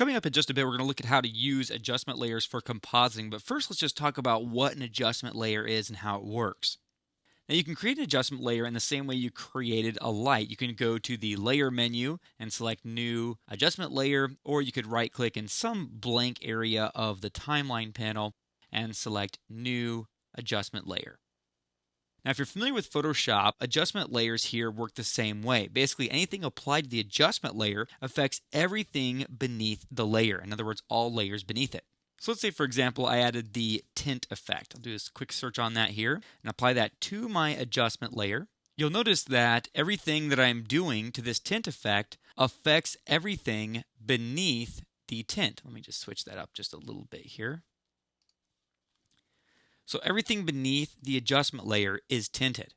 Coming up in just a bit, we're going to look at how to use adjustment layers for compositing. But first, let's just talk about what an adjustment layer is and how it works. Now, you can create an adjustment layer in the same way you created a light. You can go to the Layer menu and select New Adjustment Layer, or you could right-click in some blank area of the Timeline panel and select New Adjustment Layer. Now, if you're familiar with Photoshop, adjustment layers here work the same way. Basically, anything applied to the adjustment layer affects everything beneath the layer. In other words, all layers beneath it. So let's say, for example, I added the tint effect. I'll do this quick search on that here and apply that to my adjustment layer. You'll notice that everything that I'm doing to this tint effect affects everything beneath the tint. Let me just switch that up just a little bit here. So everything beneath the adjustment layer is tinted.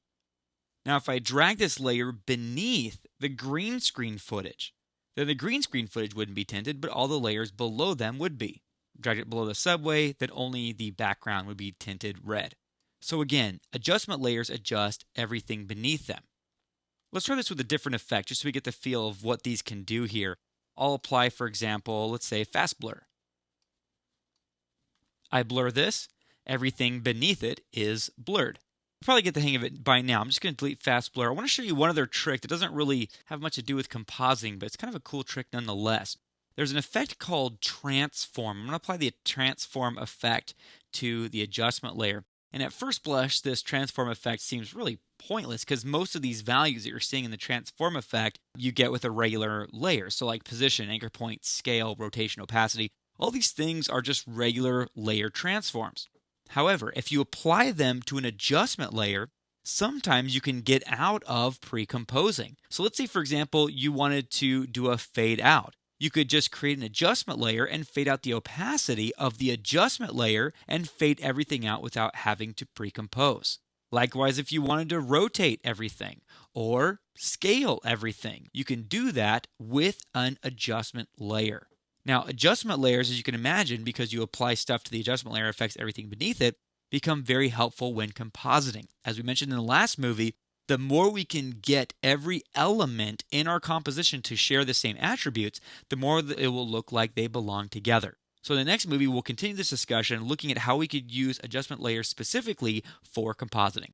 Now, if I drag this layer beneath the green screen footage, then the green screen footage wouldn't be tinted, but all the layers below them would be. Drag it below the subway, then only the background would be tinted red. So again, adjustment layers adjust everything beneath them. Let's try this with a different effect, just so we get the feel of what these can do here. I'll apply, for example, let's say fast blur. I blur this. Everything beneath it is blurred. You'll probably get the hang of it by now. I'm just going to delete fast blur. I want to show you one other trick that doesn't really have much to do with compositing, but it's kind of a cool trick nonetheless. There's an effect called transform. I'm going to apply the transform effect to the adjustment layer. And at first blush, this transform effect seems really pointless because most of these values that you're seeing in the transform effect you get with a regular layer. So like position, anchor point, scale, rotation, opacity, all these things are just regular layer transforms. However, if you apply them to an adjustment layer, sometimes you can get out of pre-composing. So let's say, for example, you wanted to do a fade out. You could just create an adjustment layer and fade out the opacity of the adjustment layer and fade everything out without having to pre-compose. Likewise, if you wanted to rotate everything or scale everything, you can do that with an adjustment layer. Now, adjustment layers, as you can imagine, because you apply stuff to the adjustment layer affects everything beneath it, become very helpful when compositing. As we mentioned in the last movie, the more we can get every element in our composition to share the same attributes, the more that it will look like they belong together. So in the next movie, we'll continue this discussion looking at how we could use adjustment layers specifically for compositing.